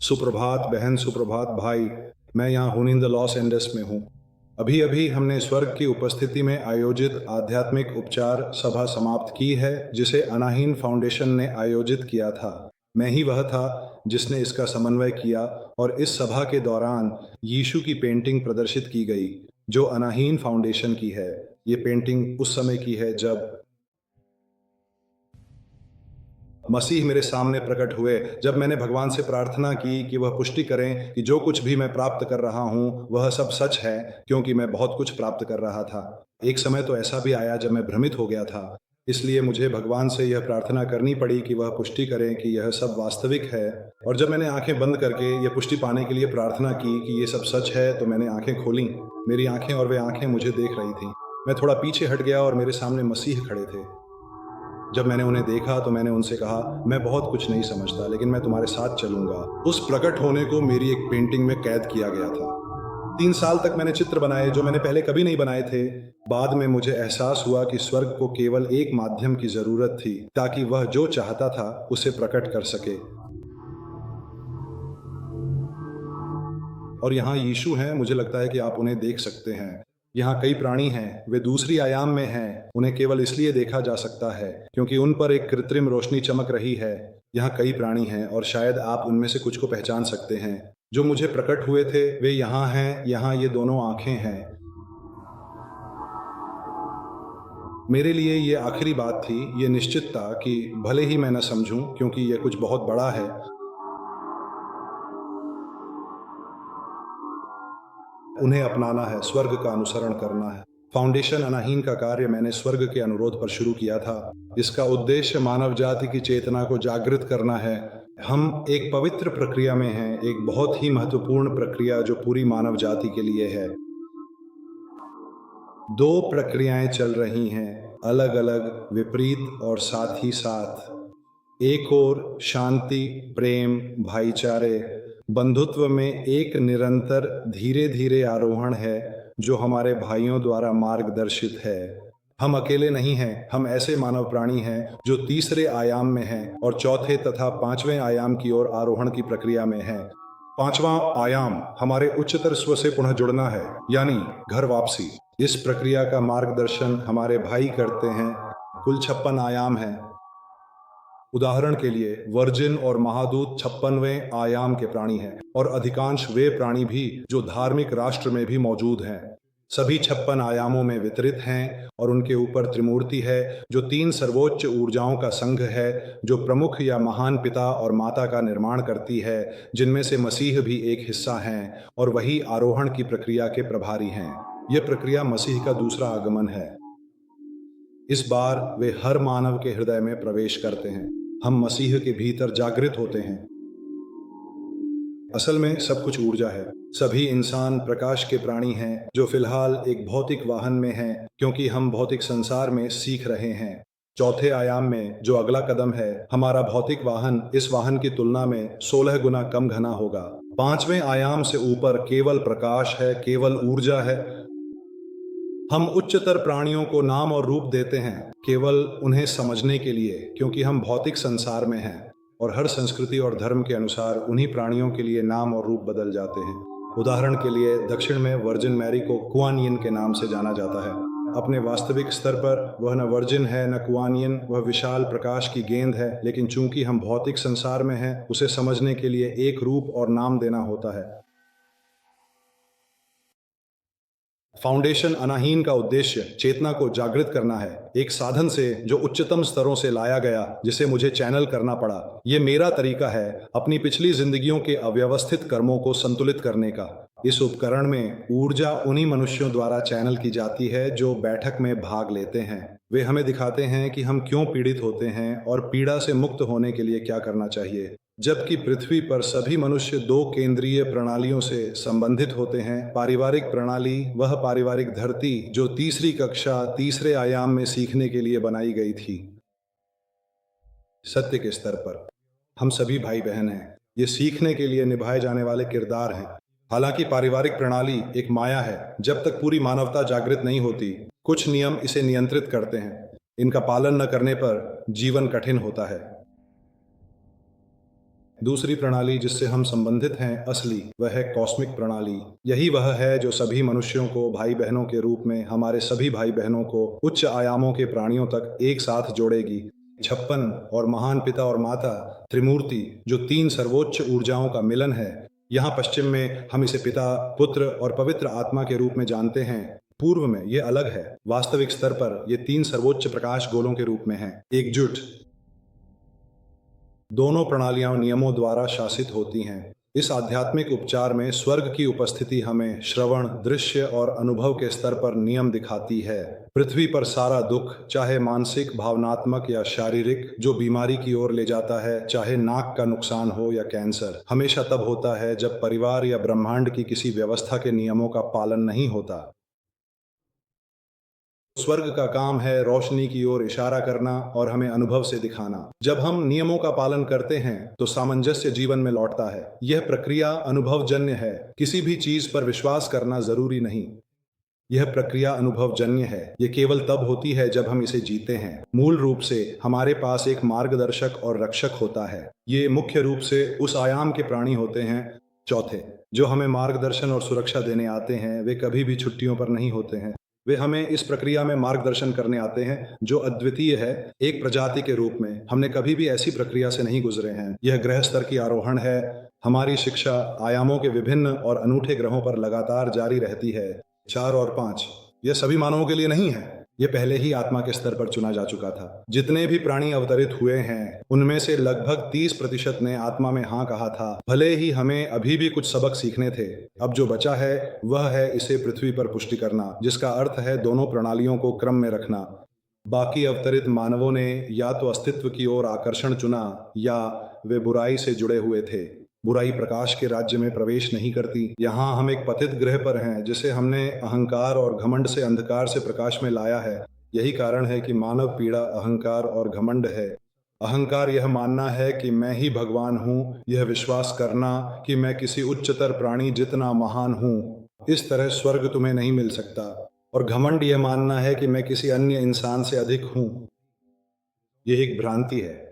सुप्रभात बहन, सुप्रभात भाई। मैं यहाँ हुनिंद लॉस एंजल्स में हूँ। अभी अभी हमने स्वर्ग की उपस्थिति में आयोजित आध्यात्मिक उपचार सभा समाप्त की है, जिसे अनाहीन फाउंडेशन ने आयोजित किया था। मैं ही वह था जिसने इसका समन्वय किया और इस सभा के दौरान यीशु की पेंटिंग प्रदर्शित की गई, जो अनाहीन फाउंडेशन की है। ये पेंटिंग उस समय की है जब मसीह मेरे सामने प्रकट हुए, जब मैंने भगवान से प्रार्थना की कि वह पुष्टि करें कि जो कुछ भी मैं प्राप्त कर रहा हूँ वह सब सच है, क्योंकि मैं बहुत कुछ प्राप्त कर रहा था। एक समय तो ऐसा भी आया जब मैं भ्रमित हो गया था, इसलिए मुझे भगवान से यह प्रार्थना करनी पड़ी कि वह पुष्टि करें कि यह सब वास्तविक है। और जब मैंने आंखें बंद करके यह पुष्टि पाने के लिए प्रार्थना की कि ये सब सच है, तो मैंने आंखें खोलीं। मेरी आंखें और वे आंखें मुझे देख रही थीं। मैं थोड़ा पीछे हट गया और मेरे सामने मसीह खड़े थे। जब मैंने उन्हें देखा तो मैंने उनसे कहा, मैं बहुत कुछ नहीं समझता, लेकिन मैं तुम्हारे साथ चलूंगा। उस प्रकट होने को मेरी एक पेंटिंग में कैद किया गया था। 3 साल तक मैंने चित्र बनाए जो मैंने पहले कभी नहीं बनाए थे। बाद में मुझे एहसास हुआ कि स्वर्ग को केवल एक माध्यम की जरूरत थी, ताकि वह जो चाहता था उसे प्रकट कर सके। और यहाँ यीशु हैं, मुझे लगता है कि आप उन्हें देख सकते हैं। यहाँ कई प्राणी हैं, वे दूसरी आयाम में हैं। उन्हें केवल इसलिए देखा जा सकता है क्योंकि उन पर एक कृत्रिम रोशनी चमक रही है। यहाँ कई प्राणी हैं और शायद आप उनमें से कुछ को पहचान सकते हैं। जो मुझे प्रकट हुए थे वे यहाँ हैं। यहाँ ये दोनों आंखें हैं। मेरे लिए ये आखिरी बात थी, ये निश्चितता कि भले ही मैं न समझूं, क्योंकि ये कुछ बहुत बड़ा है, उन्हें अपनाना है, स्वर्ग का अनुसरण करना है। फाउंडेशन अनाहीन का कार्य मैंने स्वर्ग के अनुरोध पर शुरू किया था। इसका उद्देश्य मानव जाति की चेतना को जागृत करना है। हम एक पवित्र प्रक्रिया में हैं, एक बहुत ही महत्वपूर्ण प्रक्रिया जो पूरी मानव जाति के लिए है। 2 प्रक्रियाएं चल रही हैं, अलग अलग, विपरीत और साथ ही साथ। एक ओर शांति, प्रेम, भाईचारे, बंधुत्व में एक निरंतर धीरे धीरे आरोहण है जो हमारे भाइयों द्वारा मार्गदर्शित है। हम अकेले नहीं हैं, हम ऐसे मानव प्राणी हैं जो तीसरे आयाम में हैं और चौथे तथा 5वें आयाम की ओर आरोहण की प्रक्रिया में हैं। 5वां आयाम हमारे उच्चतर स्व से पुनः जुड़ना है, यानी घर वापसी। इस प्रक्रिया का मार्गदर्शन हमारे भाई करते हैं। कुल 56 आयाम हैं। उदाहरण के लिए वर्जिन और महादूत 56वें आयाम के प्राणी हैं, और अधिकांश वे प्राणी भी जो धार्मिक राष्ट्र में भी मौजूद हैं। सभी 56 आयामों में वितरित हैं और उनके ऊपर त्रिमूर्ति है, जो 3 सर्वोच्च ऊर्जाओं का संघ है, जो प्रमुख या महान पिता और माता का निर्माण करती है, जिनमें से मसीह भी एक हिस्सा हैं और वही आरोहण की प्रक्रिया के प्रभारी हैं। यह प्रक्रिया मसीह का दूसरा आगमन है। इस बार वे हर मानव के हृदय में प्रवेश करते हैं। हम मसीह के भीतर जागृत होते हैं। असल में सब कुछ ऊर्जा है। सभी इंसान प्रकाश के प्राणी हैं जो फिलहाल एक भौतिक वाहन में हैं, क्योंकि हम भौतिक संसार में सीख रहे हैं। चौथे आयाम में जो अगला कदम है, हमारा भौतिक वाहन इस वाहन की तुलना में 16 गुना कम घना होगा। 5वें आयाम से ऊपर केवल प्रकाश है, केवल ऊर्जा है। हम उच्चतर प्राणियों को नाम और रूप देते हैं, केवल उन्हें समझने के लिए, क्योंकि हम भौतिक संसार में हैं और हर संस्कृति और धर्म के अनुसार उन्हीं प्राणियों के लिए नाम और रूप बदल जाते हैं। उदाहरण के लिए दक्षिण में वर्जिन मैरी को कुआन यिन के नाम से जाना जाता है। अपने वास्तविक स्तर पर वह न वर्जिन है न कुआन यिन, वह विशाल प्रकाश की गेंद है, लेकिन चूंकि हम भौतिक संसार में हैं, उसे समझने के लिए एक रूप और नाम देना होता है। फाउंडेशन अनाहीन का उद्देश्य चेतना को जागृत करना है, एक साधन से जो उच्चतम स्तरों से लाया गया, जिसे मुझे चैनल करना पड़ा। ये मेरा तरीका है अपनी पिछली जिंदगियों के अव्यवस्थित कर्मों को संतुलित करने का। इस उपकरण में ऊर्जा उन्हीं मनुष्यों द्वारा चैनल की जाती है जो बैठक में भाग लेते हैं। वे हमें दिखाते हैं कि हम क्यों पीड़ित होते हैं और पीड़ा से मुक्त होने के लिए क्या करना चाहिए। जबकि पृथ्वी पर सभी मनुष्य 2 केंद्रीय प्रणालियों से संबंधित होते हैं। पारिवारिक प्रणाली, वह पारिवारिक धरती जो तीसरी कक्षा तीसरे आयाम में सीखने के लिए बनाई गई थी। सत्य के स्तर पर हम सभी भाई बहन हैं। ये सीखने के लिए निभाए जाने वाले किरदार हैं। हालांकि पारिवारिक प्रणाली एक माया है। जब तक पूरी मानवता जागृत नहीं होती, कुछ नियम इसे नियंत्रित करते हैं। इनका पालन न करने पर जीवन कठिन होता है। दूसरी प्रणाली जिससे हम संबंधित हैं असली, वह है कॉस्मिक प्रणाली। यही वह है जो सभी मनुष्यों को भाई बहनों के रूप में, हमारे सभी भाई बहनों को उच्च आयामों के प्राणियों तक एक साथ जोड़ेगी। 56 और महान पिता और माता त्रिमूर्ति जो 3 सर्वोच्च ऊर्जाओं का मिलन है। यहाँ पश्चिम में हम इसे पिता, पुत्र और पवित्र आत्मा के रूप में जानते हैं। पूर्व में ये अलग है। वास्तविक स्तर पर ये 3 सर्वोच्च प्रकाश गोलों के रूप में हैं, एकजुट। दोनों प्रणालियां नियमों द्वारा शासित होती हैं। इस आध्यात्मिक उपचार में स्वर्ग की उपस्थिति हमें श्रवण, दृश्य और अनुभव के स्तर पर नियम दिखाती है। पृथ्वी पर सारा दुख, चाहे मानसिक, भावनात्मक या शारीरिक, जो बीमारी की ओर ले जाता है, चाहे नाक का नुकसान हो या कैंसर, हमेशा तब होता है जब परिवार या ब्रह्मांड की किसी व्यवस्था के नियमों का पालन नहीं होता। स्वर्ग का काम है रोशनी की ओर इशारा करना और हमें अनुभव से दिखाना। जब हम नियमों का पालन करते हैं तो सामंजस्य जीवन में लौटता है। यह प्रक्रिया अनुभवजन्य है। किसी भी चीज पर विश्वास करना जरूरी नहीं। यह प्रक्रिया अनुभवजन्य है। यह केवल तब होती है जब हम इसे जीते हैं। मूल रूप से हमारे पास एक मार्गदर्शक और रक्षक होता है। ये मुख्य रूप से उस आयाम के प्राणी होते हैं, चौथे, जो हमें मार्गदर्शन और सुरक्षा देने आते हैं। वे कभी भी छुट्टियों पर नहीं होते हैं। वे हमें इस प्रक्रिया में मार्गदर्शन करने आते हैं जो अद्वितीय है। एक प्रजाति के रूप में हमने कभी भी ऐसी प्रक्रिया से नहीं गुजरे हैं। यह ग्रह स्तर की आरोहण है। हमारी शिक्षा आयामों के विभिन्न और अनूठे ग्रहों पर लगातार जारी रहती है। 4 और 5 यह सभी मानवों के लिए नहीं है। यह पहले ही आत्मा के स्तर पर चुना जा चुका था। जितने भी प्राणी अवतरित हुए हैं उनमें से लगभग 30% ने आत्मा में हाँ कहा था। भले ही हमें अभी भी कुछ सबक सीखने थे। अब जो बचा है वह है इसे पृथ्वी पर पुष्टि करना, जिसका अर्थ है दोनों प्रणालियों को क्रम में रखना। बाकी अवतरित मानवों ने या तो अस्तित्व की ओर आकर्षण चुना या वे बुराई से जुड़े हुए थे। बुराई प्रकाश के राज्य में प्रवेश नहीं करती। यहाँ हम एक पतित ग्रह पर हैं जिसे हमने अहंकार और घमंड से अंधकार से प्रकाश में लाया है। यही कारण है कि मानव पीड़ा अहंकार और घमंड है। अहंकार यह मानना है कि मैं ही भगवान हूँ, यह विश्वास करना कि मैं किसी उच्चतर प्राणी जितना महान हूँ। इस तरह स्वर्ग तुम्हें नहीं मिल सकता। और घमंड यह मानना है कि मैं किसी अन्य इंसान से अधिक हूँ। यह एक भ्रांति है।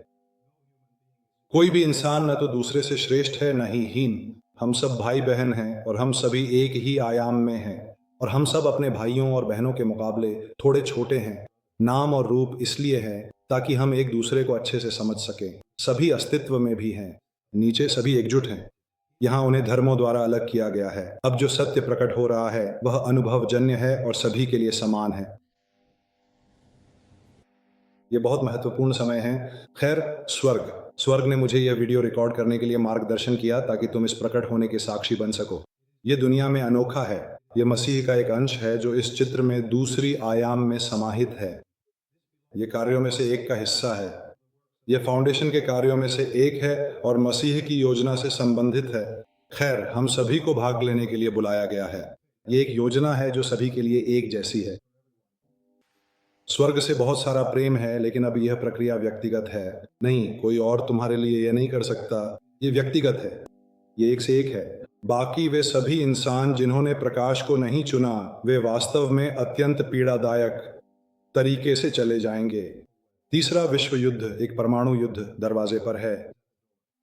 कोई भी इंसान न तो दूसरे से श्रेष्ठ है न ही हीन। हम सब भाई बहन हैं और हम सभी एक ही आयाम में हैं। और हम सब अपने भाइयों और बहनों के मुकाबले थोड़े छोटे हैं। नाम और रूप इसलिए है ताकि हम एक दूसरे को अच्छे से समझ सकें। सभी अस्तित्व में भी हैं। नीचे सभी एकजुट हैं। यहाँ उन्हें धर्मों द्वारा अलग किया गया है। अब जो सत्य प्रकट हो रहा है वह अनुभवजन्य है और सभी के लिए समान है। ये बहुत महत्वपूर्ण समय है। खैर, स्वर्ग ने मुझे यह वीडियो रिकॉर्ड करने के लिए मार्गदर्शन किया ताकि तुम इस प्रकट होने के साक्षी बन सको। ये दुनिया में अनोखा है। यह मसीह का एक अंश है जो इस चित्र में दूसरी आयाम में समाहित है। ये कार्यों में से एक का हिस्सा है। यह फाउंडेशन के कार्यों में से एक है और मसीह की योजना से संबंधित है। खैर, हम सभी को भाग लेने के लिए बुलाया गया है। ये एक योजना है जो सभी के लिए एक जैसी है। स्वर्ग से बहुत सारा प्रेम है, लेकिन अब यह प्रक्रिया व्यक्तिगत है। नहीं, कोई और तुम्हारे लिए यह नहीं कर सकता। ये व्यक्तिगत है। ये एक से एक है। बाकी वे सभी इंसान जिन्होंने प्रकाश को नहीं चुना, वे वास्तव में अत्यंत पीड़ादायक तरीके से चले जाएंगे। तीसरा विश्व युद्ध, एक परमाणु युद्ध, दरवाजे पर है।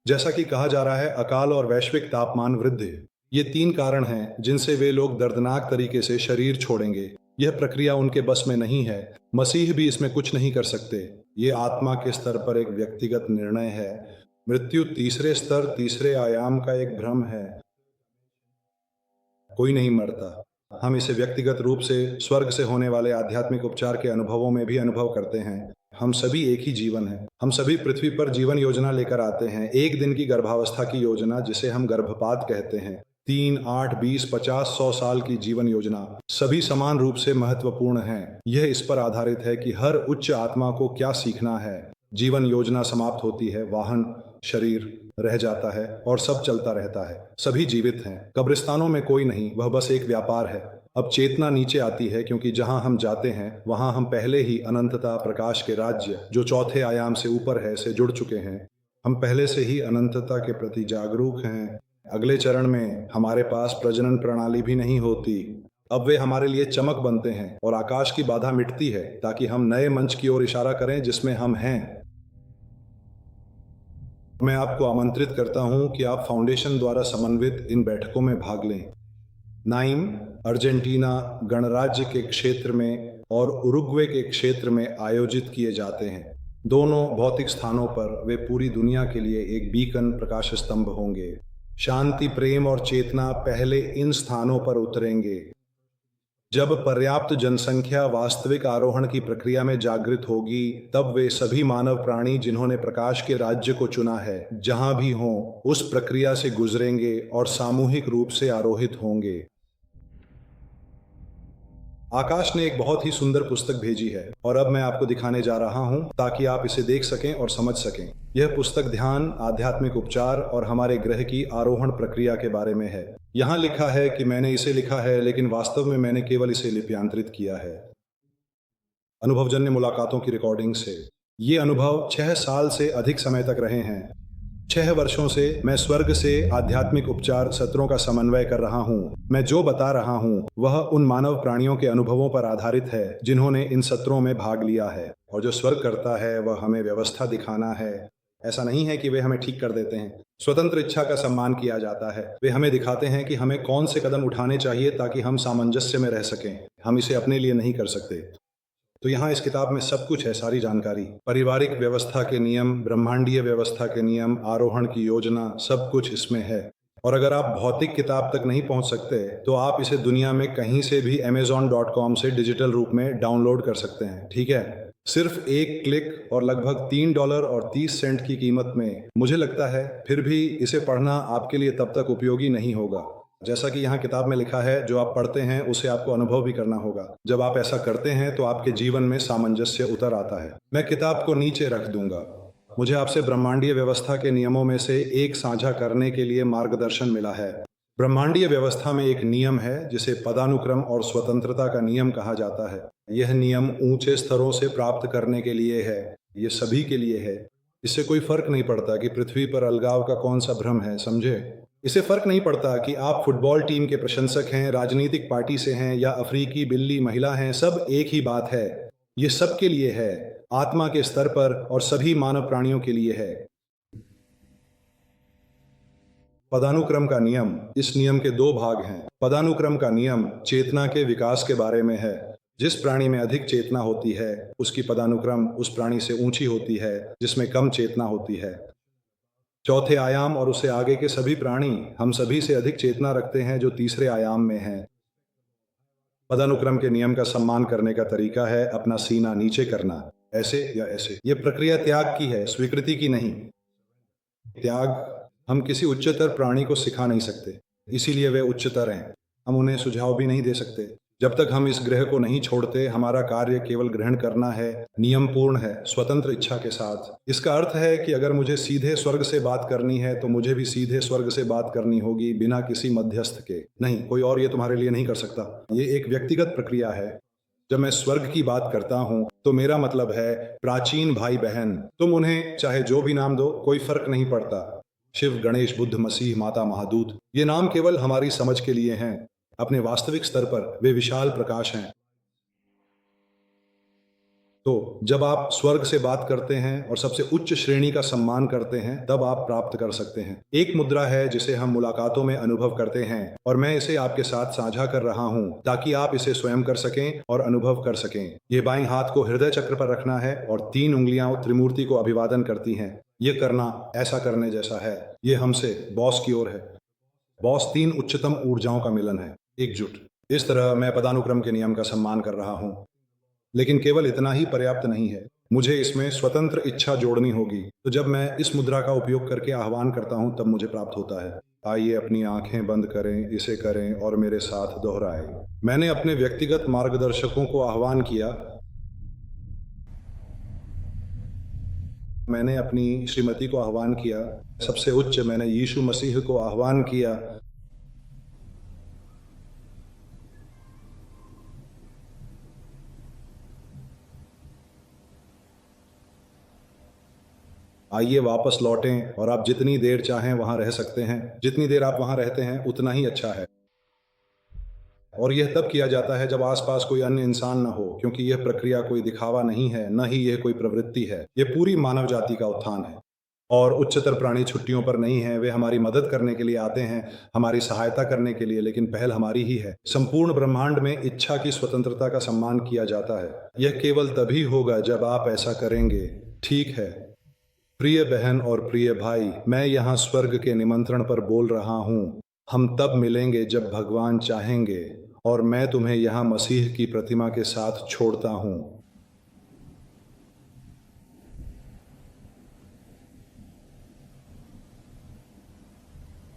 जैसा कि कहा जा रहा है, अकाल और वैश्विक तापमान वृद्धि, ये 3 कारण हैं जिनसे वे लोग दर्दनाक तरीके से शरीर छोड़ेंगे। यह प्रक्रिया उनके बस में नहीं है। मसीह भी इसमें कुछ नहीं कर सकते। ये आत्मा के स्तर पर एक व्यक्तिगत निर्णय है। मृत्यु तीसरे स्तर, तीसरे आयाम का एक भ्रम है। कोई नहीं मरता। हम इसे व्यक्तिगत रूप से स्वर्ग से होने वाले आध्यात्मिक उपचार के अनुभवों में भी अनुभव करते हैं। हम सभी एक ही जीवन है। हम सभी पृथ्वी पर जीवन योजना लेकर आते हैं। एक दिन की गर्भावस्था की योजना, जिसे हम गर्भपात कहते हैं। 3, 8, 20, 50, 100 साल की जीवन योजना सभी समान रूप से महत्वपूर्ण हैं। यह इस पर आधारित है कि हर उच्च आत्मा को क्या सीखना है। जीवन योजना समाप्त होती है, वाहन, शरीर रह जाता है और सब चलता रहता है। सभी जीवित हैं। कब्रिस्तानों में कोई नहीं, वह बस एक व्यापार है। अब चेतना नीचे आती है क्योंकि जहां हम जाते हैं वहां हम पहले ही अनंतता, प्रकाश के राज्य जो चौथे आयाम से ऊपर है से जुड़ चुके हैं। हम पहले से ही अनंतता के प्रति जागरूक हैं। अगले चरण में हमारे पास प्रजनन प्रणाली भी नहीं होती। अब वे हमारे लिए चमक बनते हैं और आकाश की बाधा मिटती है ताकि हम नए मंच की ओर इशारा करें जिसमें हम हैं। मैं आपको आमंत्रित करता हूं कि आप फाउंडेशन द्वारा समन्वित इन बैठकों में भाग लें। नाइम, अर्जेंटीना गणराज्य के क्षेत्र में और उरुग्वे के क्षेत्र में आयोजित किए जाते हैं। दोनों भौतिक स्थानों पर वे पूरी दुनिया के लिए एक बीकन प्रकाश स्तंभ होंगे। शांति, प्रेम और चेतना पहले इन स्थानों पर उतरेंगे। जब पर्याप्त जनसंख्या वास्तविक आरोहण की प्रक्रिया में जागृत होगी, तब वे सभी मानव प्राणी जिन्होंने प्रकाश के राज्य को चुना है, जहां भी हों, उस प्रक्रिया से गुजरेंगे और सामूहिक रूप से आरोहित होंगे। आकाश ने एक बहुत ही सुंदर पुस्तक भेजी है और अब मैं आपको दिखाने जा रहा हूं ताकि आप इसे देख सकें और समझ सकें। यह पुस्तक ध्यान, आध्यात्मिक उपचार और हमारे ग्रह की आरोहण प्रक्रिया के बारे में है। यहाँ लिखा है कि मैंने इसे लिखा है, लेकिन वास्तव में मैंने केवल इसे लिप्यांतरित किया है। अनुभवजन्य मुलाकातों की रिकॉर्डिंग से ये अनुभव 6 साल से अधिक समय तक रहे हैं। 6 वर्षों से मैं स्वर्ग से आध्यात्मिक उपचार सत्रों का समन्वय कर रहा हूँ। मैं जो बता रहा हूँ वह उन मानव प्राणियों के अनुभवों पर आधारित है जिन्होंने इन सत्रों में भाग लिया है। और जो स्वर्ग करता है वह हमें व्यवस्था दिखाना है। ऐसा नहीं है कि वे हमें ठीक कर देते हैं। स्वतंत्र इच्छा का सम्मान किया जाता है। वे हमें दिखाते हैं कि हमें कौन से कदम उठाने चाहिए ताकि हम सामंजस्य में रह सकें। हम इसे अपने लिए नहीं कर सकते। तो यहाँ इस किताब में सब कुछ है, सारी जानकारी। पारिवारिक व्यवस्था के नियम, ब्रह्मांडीय व्यवस्था के नियम, आरोहण की योजना, सब कुछ इसमें है। और अगर आप भौतिक किताब तक नहीं पहुंच सकते तो आप इसे दुनिया में कहीं से भी amazon.com से डिजिटल रूप में डाउनलोड कर सकते हैं। ठीक है, सिर्फ एक क्लिक और लगभग $3.30 की कीमत में। मुझे लगता है फिर भी इसे पढ़ना आपके लिए तब तक उपयोगी नहीं होगा। जैसा कि यहाँ किताब में लिखा है, जो आप पढ़ते हैं उसे आपको अनुभव भी करना होगा। जब आप ऐसा करते हैं तो आपके जीवन में सामंजस्य उतर आता है। मैं किताब को नीचे रख दूंगा। मुझे आपसे ब्रह्मांडीय व्यवस्था के नियमों में से एक साझा करने के लिए मार्गदर्शन मिला है। ब्रह्मांडीय व्यवस्था में एक नियम है जिसे पदानुक्रम और स्वतंत्रता का नियम कहा जाता है। यह नियम ऊंचे स्तरों से प्राप्त करने के लिए है। ये सभी के लिए है। इससे कोई फर्क नहीं पड़ता कि पृथ्वी पर अलगाव का कौन सा भ्रम है, समझे? इसे फर्क नहीं पड़ता कि आप फुटबॉल टीम के प्रशंसक हैं, राजनीतिक पार्टी से हैं या अफ्रीकी बिल्ली महिला हैं, सब एक ही बात है। ये सबके लिए है, आत्मा के स्तर पर और सभी मानव प्राणियों के लिए है। पदानुक्रम का नियम, इस नियम के 2 भाग हैं। पदानुक्रम का नियम चेतना के विकास के बारे में है। जिस प्राणी में अधिक चेतना होती है उसकी पदानुक्रम उस प्राणी से ऊंची होती है जिसमें कम चेतना होती है। चौथे आयाम और उससे आगे के सभी प्राणी हम सभी से अधिक चेतना रखते हैं जो तीसरे आयाम में है। पदानुक्रम के नियम का सम्मान करने का तरीका है अपना सीना नीचे करना, ऐसे या ऐसे। यह प्रक्रिया त्याग की है, स्वीकृति की नहीं। त्याग हम किसी उच्चतर प्राणी को सिखा नहीं सकते, इसीलिए वे उच्चतर हैं। हम उन्हें सुझाव भी नहीं दे सकते। जब तक हम इस ग्रह को नहीं छोड़ते, हमारा कार्य केवल ग्रहण करना है, नियम पूर्ण है, स्वतंत्र इच्छा के साथ। इसका अर्थ है कि अगर मुझे सीधे स्वर्ग से बात करनी है तो मुझे भी सीधे स्वर्ग से बात करनी होगी, बिना किसी मध्यस्थ के। नहीं, कोई और ये तुम्हारे लिए नहीं कर सकता। ये एक व्यक्तिगत प्रक्रिया है। जब मैं स्वर्ग की बात करता हूँ तो मेरा मतलब है प्राचीन भाई बहन। तुम उन्हें चाहे जो भी नाम दो, कोई फर्क नहीं पड़ता। शिव, गणेश, बुद्ध, मसीह, माता, महादूत, ये नाम केवल हमारी समझ के लिए हैं। अपने वास्तविक स्तर पर वे विशाल प्रकाश हैं। तो जब आप स्वर्ग से बात करते हैं और सबसे उच्च श्रेणी का सम्मान करते हैं, तब आप प्राप्त कर सकते हैं। एक मुद्रा है जिसे हम मुलाकातों में अनुभव करते हैं और मैं इसे आपके साथ साझा कर रहा हूं ताकि आप इसे स्वयं कर सकें और अनुभव कर सकें। ये बाएं हाथ को हृदय चक्र पर रखना है और 3 उंगलियां त्रिमूर्ति को अभिवादन करती हैं। ये करना ऐसा करने जैसा है। ये हमसे बॉस की ओर है। बॉस 3 उच्चतम ऊर्जाओं का मिलन है, एकजुट। इस तरह मैं पदानुक्रम के नियम का सम्मान कर रहा हूं, लेकिन केवल इतना ही पर्याप्त नहीं है। मुझे इसमें स्वतंत्र इच्छा जोड़नी होगी। तो जब मैं इस मुद्रा का उपयोग करके आह्वान करता हूं तब मुझे प्राप्त होता है। आइए अपनी आंखें बंद करें, इसे करें और मेरे साथ दोहराएं। मैंने अपने व्यक्तिगत मार्गदर्शकों को आह्वान किया। मैंने अपनी श्रीमती को आह्वान किया। सबसे उच्च मैंने यीशु मसीह को आह्वान किया। आइए वापस लौटें और आप जितनी देर चाहें वहां रह सकते हैं। जितनी देर आप वहां रहते हैं उतना ही अच्छा है। और यह तब किया जाता है जब आसपास कोई अन्य इंसान न हो, क्योंकि यह प्रक्रिया कोई दिखावा नहीं है, न ही यह कोई प्रवृत्ति है। यह पूरी मानव जाति का उत्थान है। और उच्चतर प्राणी छुट्टियों पर नहीं हैं, वे हमारी मदद करने के लिए आते हैं, हमारी सहायता करने के लिए, लेकिन पहल हमारी ही है। संपूर्ण ब्रह्मांड में इच्छा की स्वतंत्रता का सम्मान किया जाता है। यह केवल तभी होगा जब आप ऐसा करेंगे, ठीक है? प्रिय बहन और प्रिय भाई, मैं यहाँ स्वर्ग के निमंत्रण पर बोल रहा हूँ। हम तब मिलेंगे जब भगवान चाहेंगे, और मैं तुम्हें यहाँ मसीह की प्रतिमा के साथ छोड़ता हूँ।